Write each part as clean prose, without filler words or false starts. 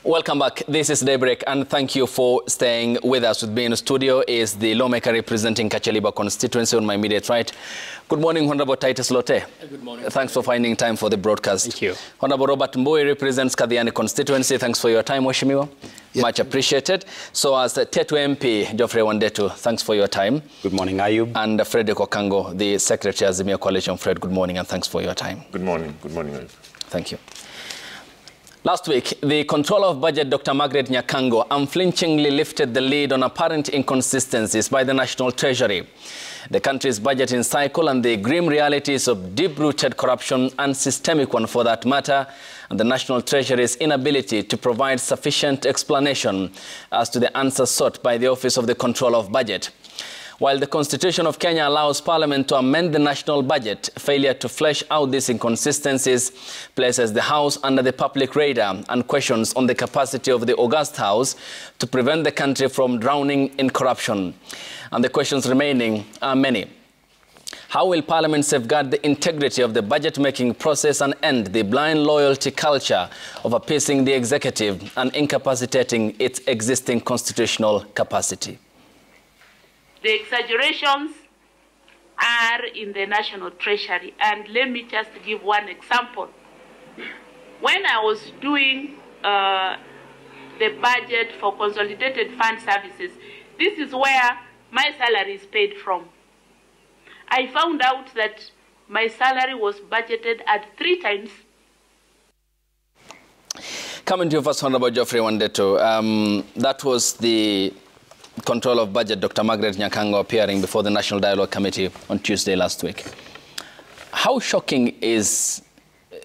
Welcome back. This is Daybreak, and thank you for staying with us. With me in the studio is the lawmaker representing Kacheliba constituency on my immediate right. Good morning, Honorable Titus Lote. Good morning. Thanks for finding time for the broadcast. Thank you. Honorable Robert Mbui represents Kadhiani constituency. Thanks for your time, Weshimiwa. Yes. Much appreciated. So as Tetu MP, Geoffrey Wandetu, thanks for your time. Good morning, Ayub. And Frederick Okango, the Secretary of Azimio Coalition. Fred, good morning and thanks for your time. Good morning. Good morning, Ayub. Thank you. Last week, the Controller of Budget, Dr. Margaret Nyakango, unflinchingly lifted the lead on apparent inconsistencies by the National Treasury, the country's budgeting cycle, and the grim realities of deep-rooted corruption, and systemic one for that matter, and the National Treasury's inability to provide sufficient explanation as to the answers sought by the Office of the Controller of Budget. While the Constitution of Kenya allows Parliament to amend the national budget, failure to flesh out these inconsistencies places the House under the public radar and questions on the capacity of the august House to prevent the country from drowning in corruption. And the questions remaining are many. How will Parliament safeguard the integrity of the budget-making process and end the blind loyalty culture of appeasing the executive and incapacitating its existing constitutional capacity? The exaggerations are in the National Treasury, and let me just give one example. When I was doing the budget for Consolidated Fund Services, this is where my salary is paid from. I found out that my salary was budgeted at 3 times. Coming to you first, Honorable Geoffrey Wandetu, that was the Control of Budget, Dr. Margaret Nyakango, appearing before the National Dialogue Committee on Tuesday last week. How shocking is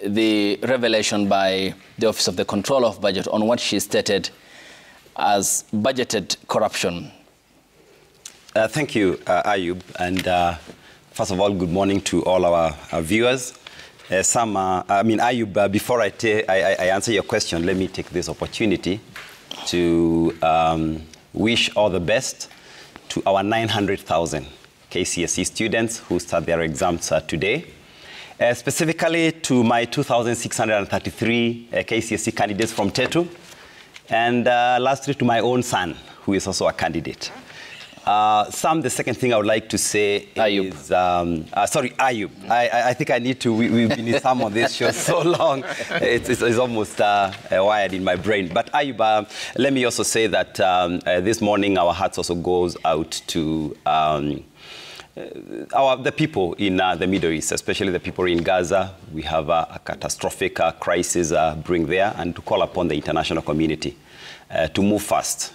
the revelation by the Office of the Controller of Budget on what she stated as budgeted corruption? Thank you, Ayub. And first of all, good morning to all our viewers. Ayub, before I answer your question, let me take this opportunity to wish all the best to our 900,000 KCSE students who start their exams today. Specifically to my 2,633 KCSE candidates from Tetu. And lastly to my own son, who is also a candidate. The second thing I would like to say Ayub. is... Ayub. I think I need to... We've been in some of this show so long. It's almost wired in my brain. But Ayub, let me also say that this morning our hearts also goes out to the people in the Middle East, especially the people in Gaza. We have a catastrophic crisis brewing there, and to call upon the international community to move fast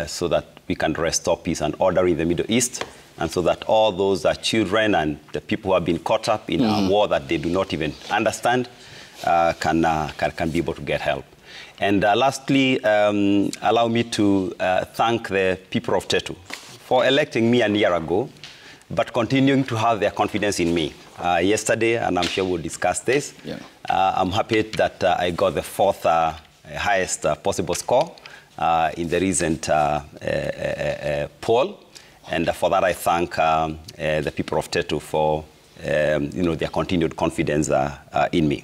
so that we can restore peace and order in the Middle East, and so that all those children and the people who have been caught up in a war that they do not even understand can be able to get help. And lastly, allow me to thank the people of Tetu for electing me a year ago, but continuing to have their confidence in me. Yesterday, and I'm sure we'll discuss this, I'm happy that I got the 4th highest possible score in the recent poll, and for that I thank the people of Tetu for their continued confidence in me.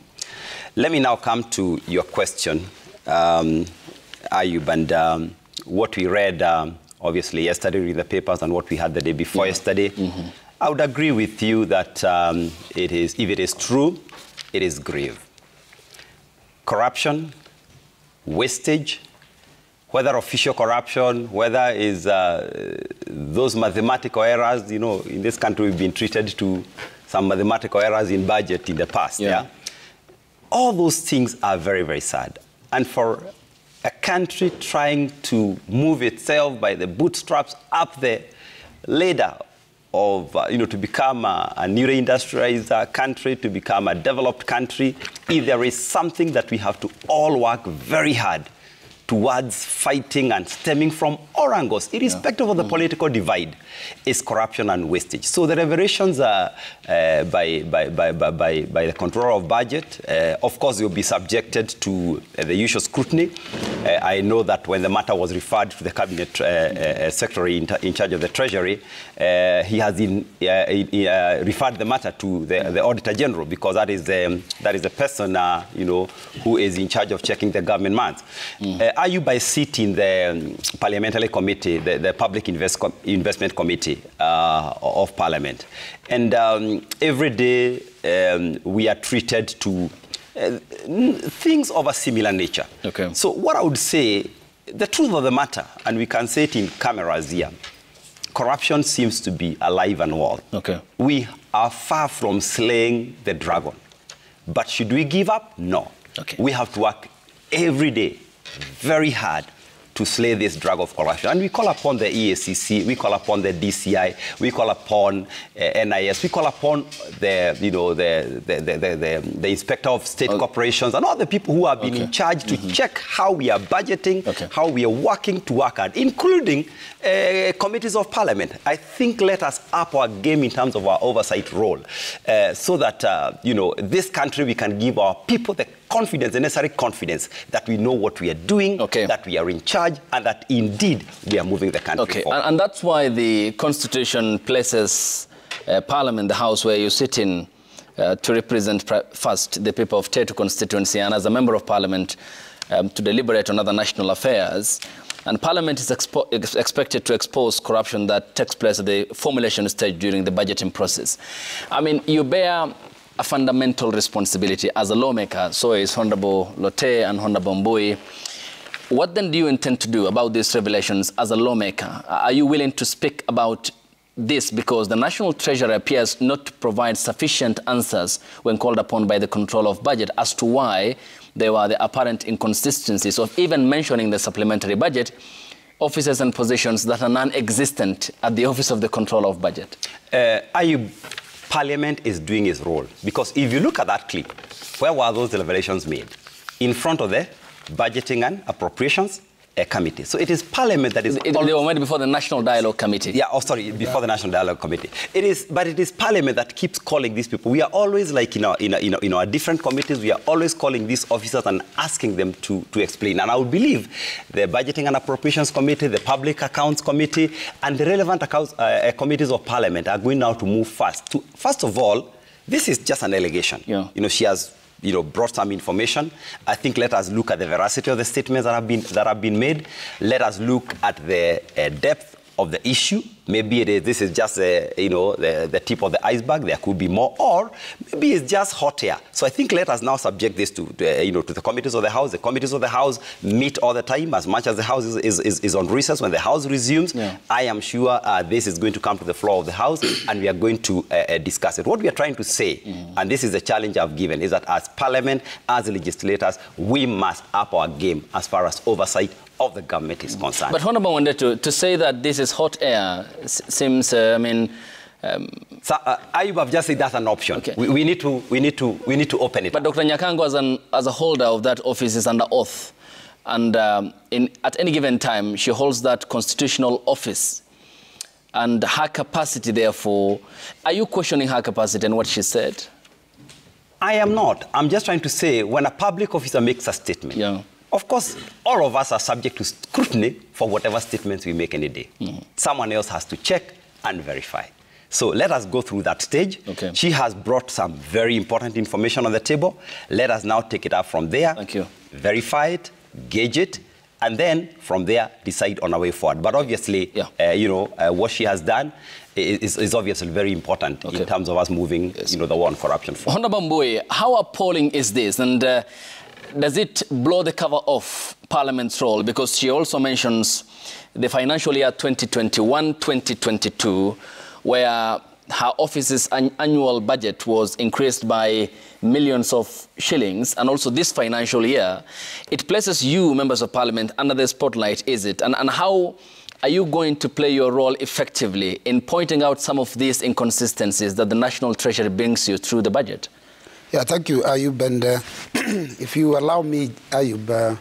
Let me now come to your question, Ayub, and what we read obviously yesterday in the papers and what we had the day before yesterday. I would agree with you that if it is true, it is grave. Corruption, wastage, whether official corruption, whether is those mathematical errors, in this country we've been treated to some mathematical errors in budget in the past. All those things are very, very sad. And for a country trying to move itself by the bootstraps up the ladder of, to become a newly industrialized country, to become a developed country, if there is something that we have to all work very hard towards fighting and stemming from all angles, irrespective of the political divide, is corruption and wastage. So the revelations by the Controller of Budget, of course, will be subjected to the usual scrutiny. I know that when the matter was referred to the Cabinet Secretary in charge of the Treasury, he has referred the matter to the Auditor General, because that is the person who is in charge of checking the government funds. Ayub, I sit in the parliamentary committee, the Public Investment Committee of Parliament. And every day we are treated to things of a similar nature. Okay. So what I would say, the truth of the matter, and we can say it in cameras here, corruption seems to be alive and well. Okay. We are far from slaying the dragon. But should we give up? No. Okay. We have to work every day very hard to slay this drug of corruption. And we call upon the EACC, we call upon the DCI, we call upon NIS, we call upon the Inspector of State Corporations and all the people who have been in charge to check how we are budgeting, how we are working to work hard, including committees of Parliament. I think let us up our game in terms of our oversight role so that, this country, we can give our people the confidence, the necessary confidence that we know what we are doing, that we are in charge, and that indeed we are moving the country forward. And that's why the Constitution places Parliament, the House where you sit in, to represent first the people of Tetu constituency, and as a member of Parliament to deliberate on other national affairs. And Parliament is expected to expose corruption that takes place at the formulation stage during the budgeting process. I mean, you bear a fundamental responsibility as a lawmaker, so is Honorable Lote and Honorable Mbui. What then do you intend to do about these revelations as a lawmaker? Are you willing to speak about this? Because the National Treasury appears not to provide sufficient answers when called upon by the Control of Budget as to why there were the apparent inconsistencies of even mentioning the supplementary budget, offices and positions that are non-existent at the Office of the Control of Budget. Parliament is doing its role. Because if you look at that clip, where were those revelations made? In front of the Budgeting and Appropriations Committee. So it is Parliament that is... They were made before the National Dialogue Committee. Yeah, before the National Dialogue Committee. But it is Parliament that keeps calling these people. We are always, like in our different committees, we are always calling these officers and asking them to explain. And I would believe the Budgeting and Appropriations Committee, the Public Accounts Committee, and the relevant committees of Parliament are going now to move fast. First of all, this is just an allegation. Yeah. She has brought some information. I think let us look at the veracity of the statements that have been made. Let us look at the depth of the issue. Maybe this is just the tip of the iceberg. There could be more, or maybe it's just hot air. So I think let us now subject this to the committees of the House. The committees of the House meet all the time, as much as the House is on recess. When the House resumes, I am sure this is going to come to the floor of the House, and we are going to discuss it. What we are trying to say, and this is the challenge I've given, is that as Parliament, as legislators, we must up our game as far as oversight of the government is concerned. But Honorable Wandetu, to say that this is hot air seems, so, Ayub have just said that's an option. Okay. We need to open it. But Dr. Nyakango, as a holder of that office, is under oath, and at any given time, she holds that constitutional office, and her capacity, therefore, are you questioning her capacity and what she said? I am not. I'm just trying to say, when a public officer makes a statement, of course, all of us are subject to scrutiny for whatever statements we make any day. Someone else has to check and verify. So let us go through that stage. Okay. She has brought some very important information on the table. Let us now take it up from there. Thank you. Verify it, gauge it, and then from there decide on our way forward. But obviously, what she has done is obviously very important in terms of us moving, the war on corruption forward. Honorable Mbui, how appalling is this? And does it blow the cover off Parliament's role? Because she also mentions the financial year 2021-2022, where her office's annual budget was increased by millions of shillings, and also this financial year. It places you, members of Parliament, under the spotlight, is it? And how are you going to play your role effectively in pointing out some of these inconsistencies that the National Treasury brings you through the budget? Yeah, thank you, Ayub. And if you allow me, Ayub,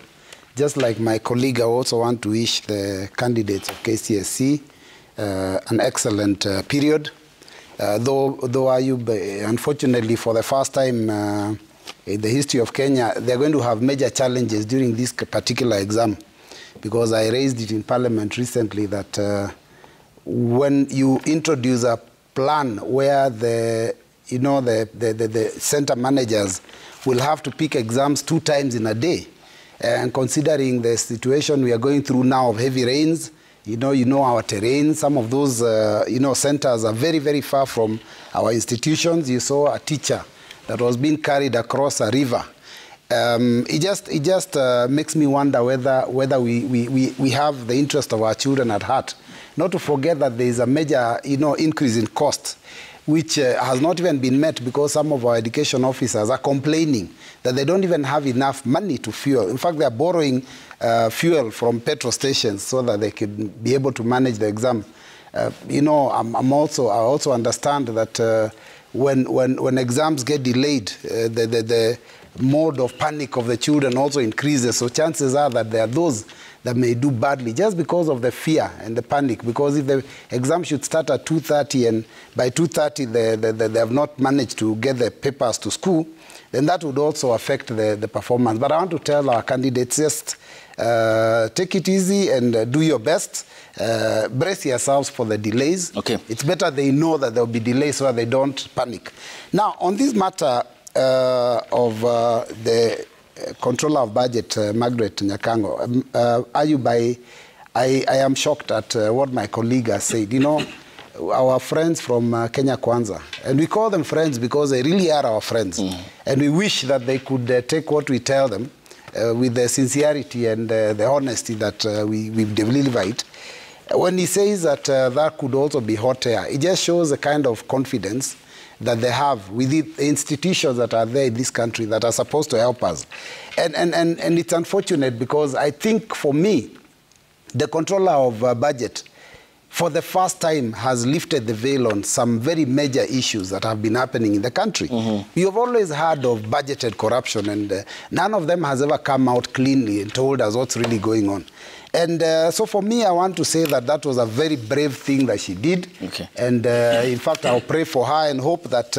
just like my colleague, I also want to wish the candidates of KCSE an excellent period. Though Ayub, unfortunately, for the first time in the history of Kenya, they're going to have major challenges during this particular exam, because I raised it in Parliament recently that when you introduce a plan where the center managers will have to pick exams 2 times in a day, And considering the situation we are going through now of heavy rains, you know our terrain. Some of those, centers are very, very far from our institutions. You saw a teacher that was being carried across a river. It just makes me wonder whether we have the interest of our children at heart. Not to forget that there is a major, increase in cost, which has not even been met because some of our education officers are complaining that they don't even have enough money to fuel. In fact, they are borrowing fuel from petrol stations so that they can be able to manage the exam. I also understand that when exams get delayed, the mode of panic of the children also increases. So chances are that there are those that may do badly just because of the fear and the panic. Because if the exam should start at 2:30 and by 2:30 they have not managed to get the papers to school, then that would also affect the performance. But I want to tell our candidates, just take it easy and do your best. Brace yourselves for the delays. Okay. It's better they know that there will be delays so that they don't panic. Now, on this matter of the Controller of Budget, Margaret Nyakango, I am shocked at what my colleague has said. Our friends from Kenya Kwanza, and we call them friends because they really are our friends. And we wish that they could take what we tell them with the sincerity and the honesty that we deliver it. When he says that that could also be hot air, it just shows the kind of confidence that they have with the institutions that are there in this country that are supposed to help us. And it's unfortunate because I think for me, the Controller of Budget, for the first time, has lifted the veil on some very major issues that have been happening in the country. We have always heard of budgeted corruption, and none of them has ever come out cleanly and told us what's really going on. And so for me, I want to say that that was a very brave thing that she did. Okay. And in fact, I'll pray for her and hope that,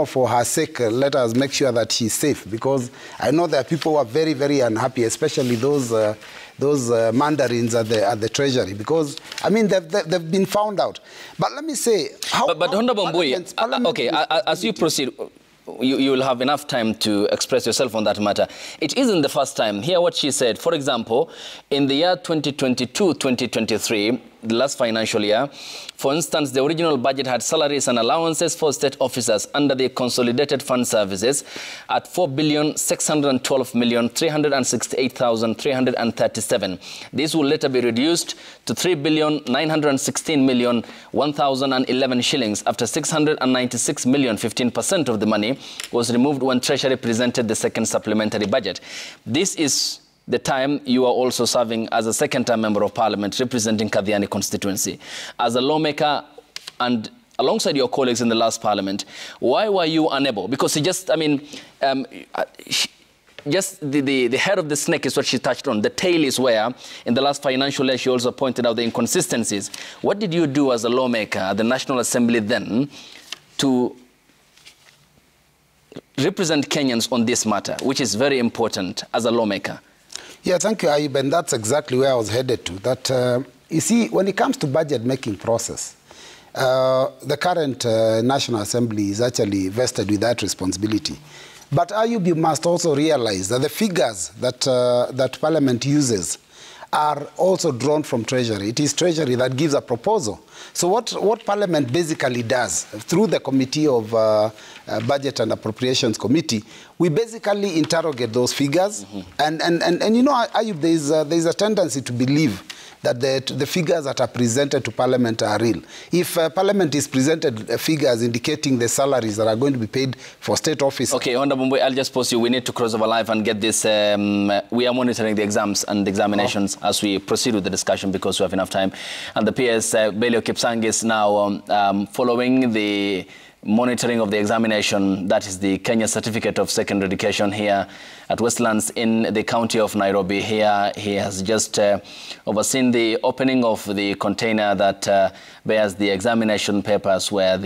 for her sake, let us make sure that she's safe. Because I know there are people who are very, very unhappy, especially those mandarins at the Treasury. Because, I mean, they've been found out. But let me say... But Honorable Mbui, okay, as you proceed... You will have enough time to express yourself on that matter. It isn't the first time. Hear what she said. For example, in the year 2022-2023, the last financial year, for instance, the original budget had salaries and allowances for state officers under the Consolidated Fund Services at 4,612,368,337. This will later be reduced to 3,916,001,011 shillings after 696 million, 15% of the money, was removed when Treasury presented the second supplementary budget. This is the time you are also serving as a second-term member of parliament representing Kathiani constituency. As a lawmaker and alongside your colleagues in the last parliament, why were you unable? Because just the head of the snake is what she touched on. The tail is where, in the last financial year, she also pointed out the inconsistencies. What did you do as a lawmaker at the National Assembly then to represent Kenyans on this matter, which is very important as a lawmaker? Yeah, thank you, Ayub, and that's exactly where I was headed to. That, you see, when it comes to budget-making process, the current National Assembly is actually vested with that responsibility. But Ayub, you must also realize that the figures that Parliament uses are also drawn from Treasury. It is Treasury that gives a proposal. So what Parliament basically does, through the Committee of Budget and Appropriations Committee, we basically interrogate those figures. And you know, Ayub, there's a tendency to believe that the figures that are presented to Parliament are real. If Parliament is presented figures indicating the salaries that are going to be paid for state officers... Okay, Honorable Mbui, I'll just pause you. We need to cross over live and get this. We are monitoring the exams and examinations as we proceed with the discussion because we have enough time. And the PS, Belio Kipsang, is now following the monitoring of the examination, that is the Kenya Certificate of Secondary Education here at Westlands in the county of Nairobi. Here he has just overseen the opening of the container that bears the examination papers, where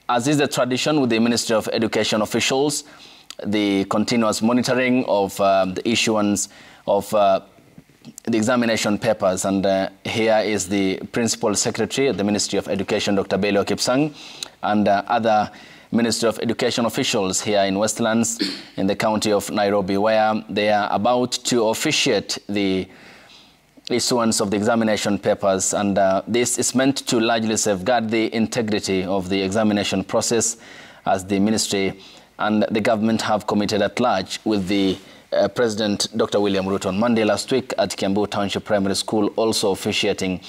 as is the tradition with the Ministry of Education officials, the continuous monitoring of the issuance of the examination papers. And here is the Principal Secretary at the Ministry of Education, Dr. Belio Kipsang, and other Ministry of Education officials here in Westlands in the county of Nairobi, where they are about to officiate the issuance of the examination papers, and this is meant to largely safeguard the integrity of the examination process, as the ministry and the government have committed at large, with the President Dr. William Ruto on Monday last week at Kiambu Township Primary School also officiating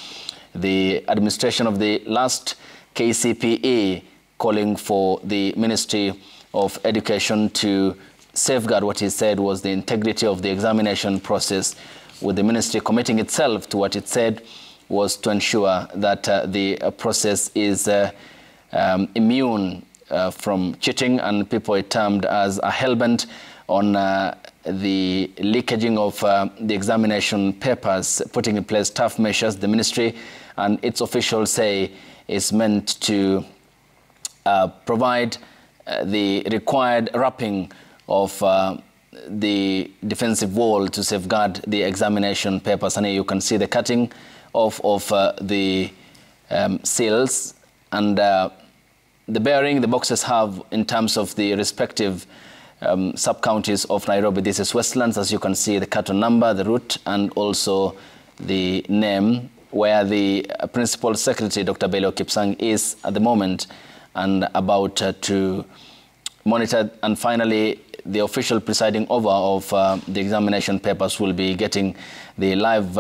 the administration of the last KCPE, calling for the Ministry of Education to safeguard what he said was the integrity of the examination process, with the ministry committing itself to what it said was to ensure that the process is immune from cheating, and people are termed as a hellbent on the leakaging of the examination papers, putting in place tough measures. The ministry and its officials say is meant to provide the required wrapping of the defensive wall to safeguard the examination papers. And here you can see the cutting off of the seals and the bearing the boxes have in terms of the respective sub-counties of Nairobi. This is Westlands, as you can see, the carton number, the route, and also the name, where the Principal Secretary, Dr. Belio Kipsang, is at the moment and about to monitor. And finally, the official presiding over of the examination papers will be getting the live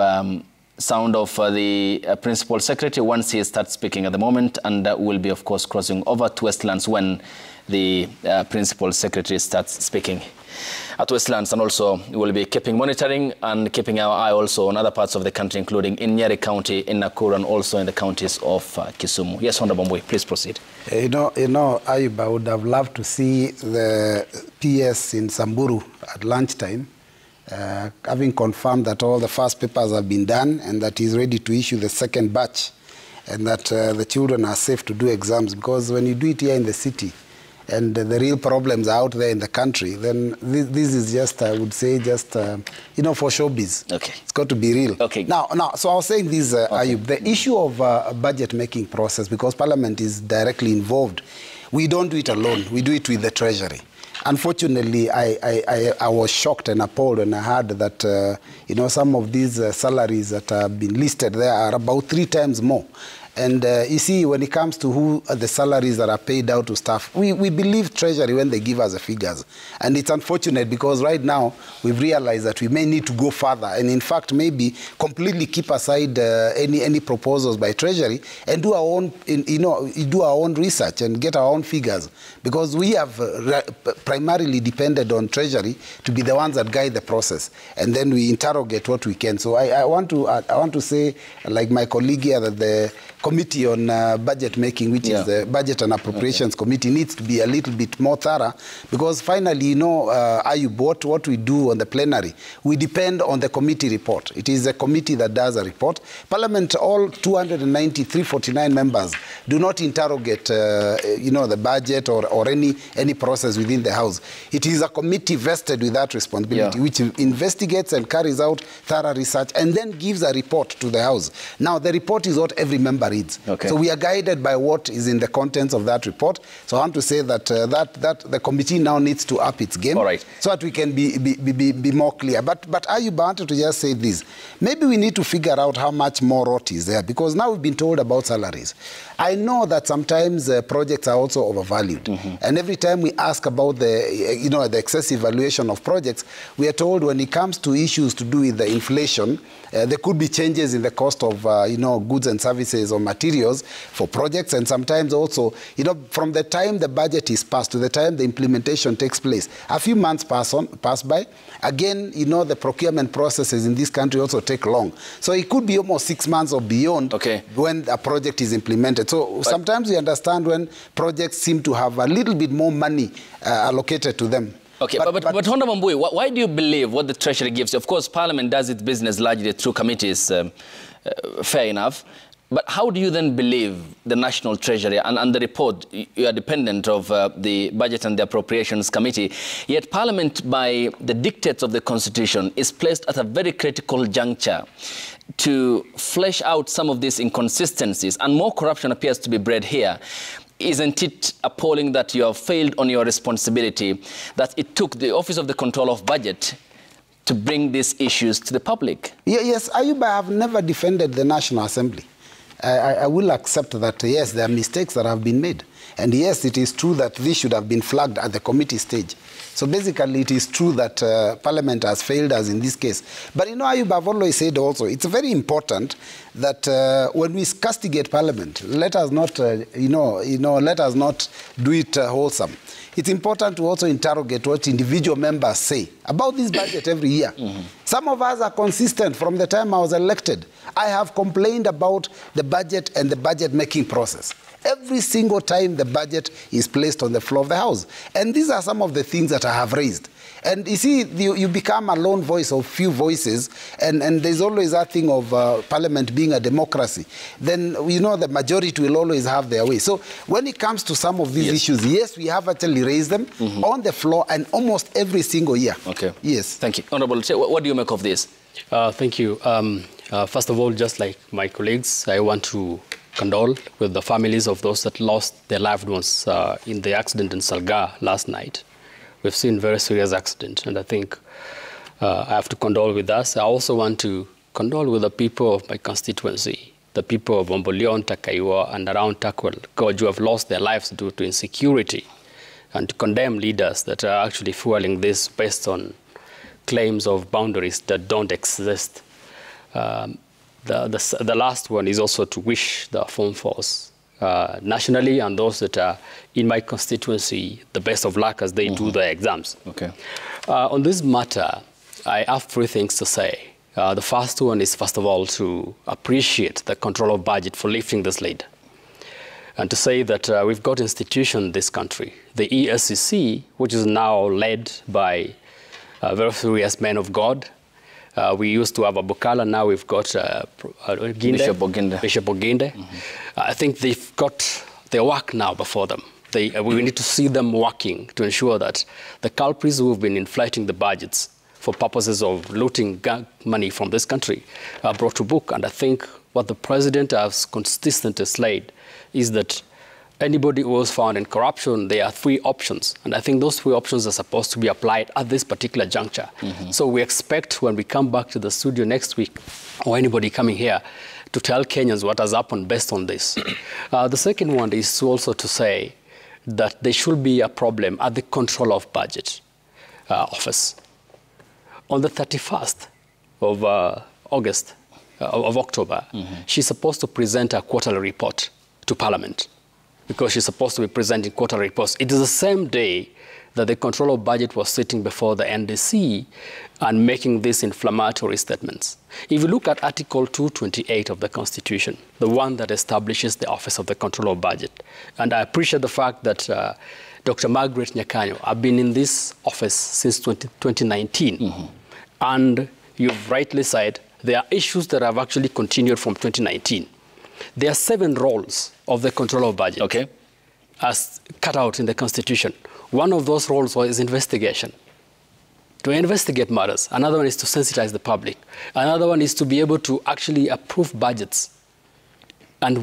sound of the Principal Secretary once he starts speaking at the moment, and will be, of course, crossing over to Westlands when the Principal Secretary starts speaking at Westlands. And also we will be keeping monitoring and keeping our eye also on other parts of the country, including in Nyeri County, in Nakuru, and also in the counties of Kisumu. Yes, Honorable Mbui, please proceed. You know, Ayub, I would have loved to see the PS in Samburu at lunchtime, having confirmed that all the first papers have been done and that he's ready to issue the second batch, and that the children are safe to do exams. Because when you do it here in the city, and the real problems are out there in the country, then this is just, I would say, just, you know, for showbiz. Okay. It's got to be real. Okay. Now, so I was saying this, Ayub, the issue of a budget-making process, because Parliament is directly involved, we don't do it alone. We do it with the Treasury. Unfortunately, I was shocked and appalled when I heard that, you know, some of these salaries that have been listed there are about 3 times more. And you see, when it comes to who are the salaries that are paid out to staff, we believe Treasury when they give us the figures. And it's unfortunate because right now we've realized that we may need to go further and, in fact, maybe completely keep aside any proposals by Treasury and do our own, do our own research and get our own figures, because we have primarily depended on Treasury to be the ones that guide the process, and then we interrogate what we can. So I want to say, like my colleague here, that the Committee on Budget Making, which is the Budget and Appropriations Committee, needs to be a little bit more thorough, because finally, you know, Ayub, what we do on the plenary, we depend on the committee report. It is a committee that does a report. Parliament, all 349 members do not interrogate, you know, the budget or any process within the House. It is a committee vested with that responsibility, which investigates and carries out thorough research and then gives a report to the House. Now, the report is what every member reads. Okay. So we are guided by what is in the contents of that report. So I want to say that that the committee now needs to up its game, so that we can be more clear. But Ayub, I wanted to just say this. Maybe we need to figure out how much more rot is there, because now we've been told about salaries. I know that sometimes projects are also overvalued. And every time we ask about the, you know, the excessive valuation of projects, we are told when it comes to issues to do with the inflation, there could be changes in the cost of, you know, goods and services or materials for projects. And sometimes also, you know, from the time the budget is passed to the time the implementation takes place, a few months pass by. Again, you know, the procurement processes in this country also take long. So it could be almost 6 months or beyond when a project is implemented. So sometimes we understand when projects seem to have a little bit more money allocated to them. Okay, but Honorable Mbui, why do you believe what the Treasury gives you? Of course, Parliament does its business largely through committees, fair enough. But how do you then believe the National Treasury and the report, you are dependent of the Budget and the Appropriations Committee, yet Parliament, by the dictates of the Constitution, is placed at a very critical juncture to flesh out some of these inconsistencies, and more corruption appears to be bred here. isn't it appalling that you have failed on your responsibility, that it took the Office of the Control of Budget to bring these issues to the public? Yes, Ayub, I have never defended the National Assembly. I will accept that, yes, there are mistakes that have been made. And yes, it is true that this should have been flagged at the committee stage. So basically, it is true that Parliament has failed us in this case. But you know, Ayub, I've always said also, it's very important that when we castigate Parliament, let us not, let us not do it wholesome. It's important to also interrogate what individual members say about this budget every year. Some of us are consistent from the time I was elected. I have complained about the budget and the budget-making process every single time the budget is placed on the floor of the House. And these are some of the things that I have raised. And you see, you become a lone voice of few voices, and there's always that thing of Parliament being a democracy. Then, you know, the majority will always have their way. So when it comes to some of these issues, yes, we have actually raised them on the floor and almost every single year. Okay. Yes. Thank you. Honorable Chair, what do you make of this? Thank you. First of all, just like my colleagues, I want to condole with the families of those that lost their loved ones in the accident in Salga last night. We've seen very serious accident, and I think I have to condole with us. I also want to condole with the people of my constituency, the people of Bombolion, Takaiwa, and around Takwal, who have lost their lives due to insecurity, and to condemn leaders that are actually fueling this based on claims of boundaries that don't exist. The last one is also to wish the Form Force nationally and those that are in my constituency the best of luck as they do their exams. Okay. On this matter, I have three things to say. The first one is, first of all, to appreciate the Control of Budget for lifting this lead. And to say that we've got institutions in this country, the ESCC, which is now led by very serious men of God. We used to have Abukala, now we've got Bishop Oginde. I think they've got their work now before them. We need to see them working to ensure that the culprits who have been inflating the budgets for purposes of looting money from this country are brought to book. And I think what the president has consistently said is that anybody who was found in corruption, there are three options. And I think those three options are supposed to be applied at this particular juncture. So we expect when we come back to the studio next week, or anybody coming here, to tell Kenyans what has happened based on this. The second one is also to say that there should be a problem at the Control of Budget office. On the 31st of October, she's supposed to present a quarterly report to Parliament, because she's supposed to be presenting quarterly reports. It is the same day that the Control of Budget was sitting before the NDC and making these inflammatory statements. If you look at Article 228 of the Constitution, the one that establishes the Office of the Control of Budget, and I appreciate the fact that Dr. Margaret Nyakanyo have been in this office since 2019. And you've rightly said there are issues that have actually continued from 2019. There are 7 roles of the Control of Budget, okay, as cut out in the Constitution. One of those roles was investigation, to investigate matters. Another one is to sensitize the public. Another one is to be able to actually approve budgets and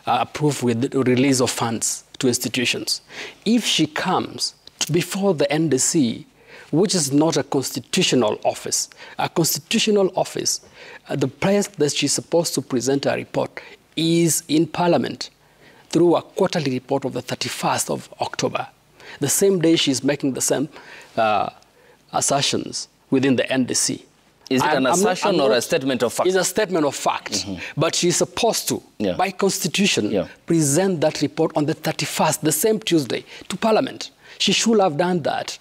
approve with the release of funds to institutions. If she comes before the NDC, which is not a constitutional office, the place that she's supposed to present a report is in Parliament through a quarterly report of the 31st of October. The same day she's making the same assertions within the NDC. Is it an assertion or a statement of fact? It's a statement of fact. But she's supposed to, by Constitution, present that report on the 31st, the same Tuesday, to Parliament. She should have done that.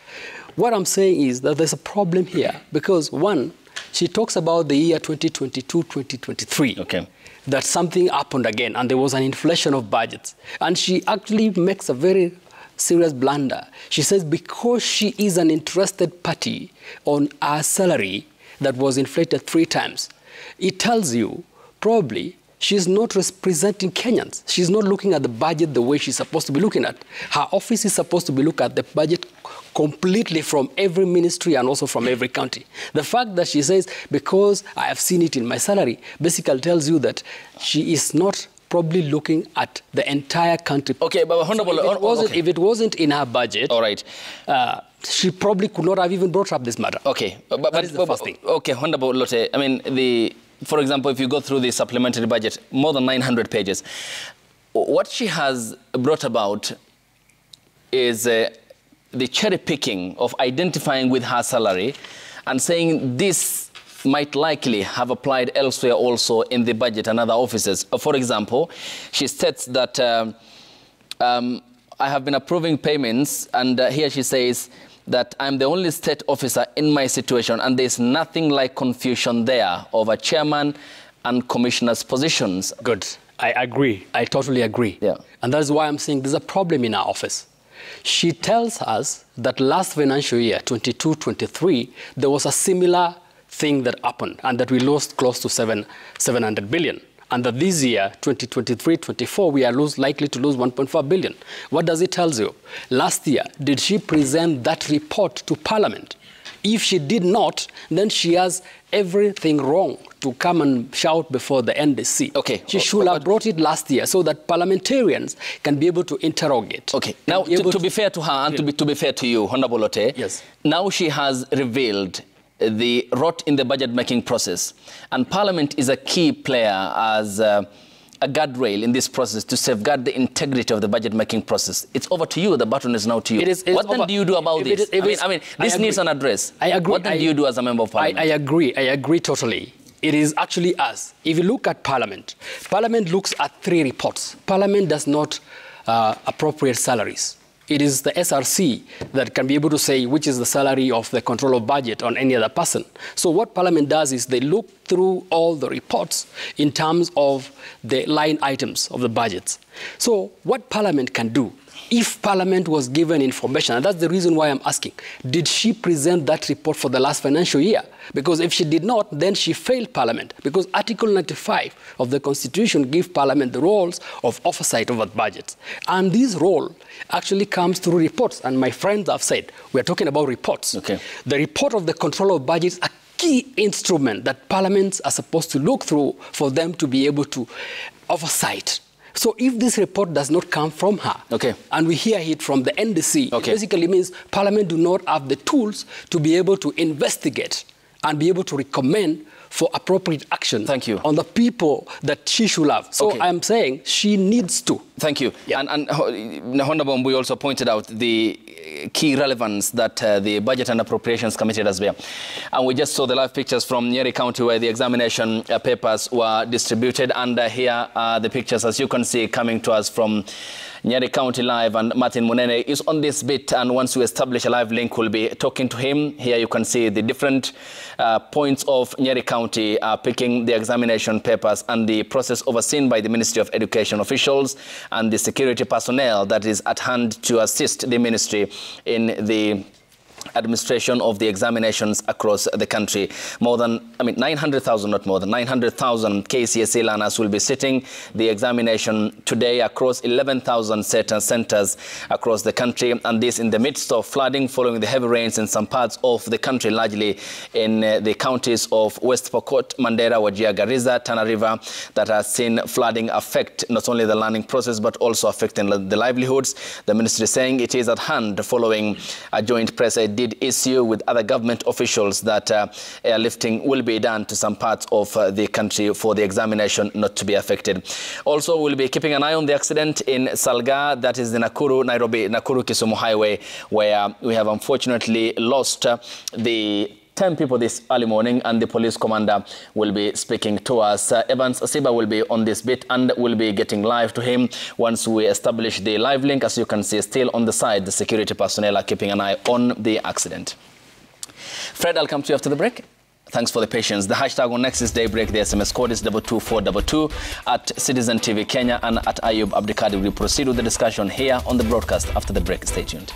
What I'm saying is that there's a problem here because, one, she talks about the year 2022-2023. Okay. That something happened again and there was an inflation of budgets. And she actually makes a very serious blunder. She says because she is an interested party on her salary that was inflated 3 times, it tells you probably she's not representing Kenyans. She's not looking at the budget the way she's supposed to be looking at. Her office is supposed to be looking at the budget completely from every ministry and also from every county. The fact that she says, because I have seen it in my salary, basically tells you that she is not probably looking at the entire country. Okay, but Honorable, so if it wasn't in her budget, all right, she probably could not have even brought up this matter. Okay, that is the first thing. Okay, Honorable Lote, I mean, for example, if you go through the supplementary budget, more than 900 pages, what she has brought about is the cherry picking of identifying with her salary and saying this might likely have applied elsewhere also in the budget and other offices. For example, she states that I have been approving payments, and here she says that I'm the only state officer in my situation, and there's nothing like confusion there over chairman and commissioner's positions. Good. I agree. I totally agree. Yeah. And that's why I'm saying there's a problem in our office. She tells us that last financial year, 22-23, there was a similar thing that happened, and that we lost close to 700 billion. And that this year, 2023-24, we are likely to lose 1.4 billion. What does it tell you? Last year, did she present that report to Parliament? If she did not, then she has everything wrong to come and shout before the NDC. Okay. She should have brought it last year so that parliamentarians can be able to interrogate. Okay. Now, to be fair to her and to be fair to you, Honorable Lote, yes. Now she has revealed the rot in the budget-making process. And Parliament is a key player as a guardrail in this process to safeguard the integrity of the budget-making process. It's over to you. The button is now to you. What then do you do about this? I mean, this needs an address. I agree. What then do you do as a member of Parliament? I agree. I agree totally. It is actually us. If you look at Parliament, Parliament looks at 3 reports. Parliament does not appropriate salaries. It is the SRC that can be able to say which is the salary of the control of budget on any other person. So what Parliament does is they look through all the reports in terms of the line items of the budgets. So what Parliament can do, if Parliament was given information, and that's the reason why I'm asking, did she present that report for the last financial year? Because if she did not, then she failed Parliament, because Article 95 of the Constitution gives Parliament the roles of oversight over budgets. And this role actually comes through reports. And my friends have said, we're talking about reports. Okay. The report of the control of budgets are key instrument that parliaments are supposed to look through for them to be able to oversight. So if this report does not come from her, okay, and we hear it from the NDC, okay, it basically means Parliament do not have the tools to be able to investigate and be able to recommend for appropriate action on the people that she should have. So I'm saying she needs to. Thank you. Yeah. And Honorable Mbui also pointed out the key relevance that the Budget and Appropriations Committee does bear. And we just saw the live pictures from Nyeri County where the examination papers were distributed. And here are the pictures, as you can see, coming to us from Nyeri County Live, and Martin Munene is on this bit, and once we establish a live link, we'll be talking to him. Here you can see the different points of Nyeri County picking the examination papers and the process overseen by the Ministry of Education officials and the security personnel that is at hand to assist the ministry in the administration of the examinations across the country. More than, 900,000, not more than 900,000 KCSE learners will be sitting the examination today across 11,000 centers across the country, and this in the midst of flooding following the heavy rains in some parts of the country, largely in the counties of West Pokot, Mandera, Wajir, Garissa, Tana River, that has seen flooding affect not only the learning process but also affecting the livelihoods. The ministry saying it is at hand following a joint press did issue with other government officials that airlifting will be done to some parts of the country for the examination not to be affected. Also, we'll be keeping an eye on the accident in Salga, that is the Nakuru-Kisumu highway, where we have unfortunately lost the 10 people this early morning, and the police commander will be speaking to us. Evans Asiba will be on this bit and will be getting live to him once we establish the live link. As you can see, still on the side, the security personnel are keeping an eye on the accident. Fred, I'll come to you after the break. Thanks for the patience. The hashtag on Next is Daybreak. The SMS code is 22422 at Citizen TV Kenya and at Ayub Abdikadir. We proceed with the discussion here on the broadcast after the break. Stay tuned.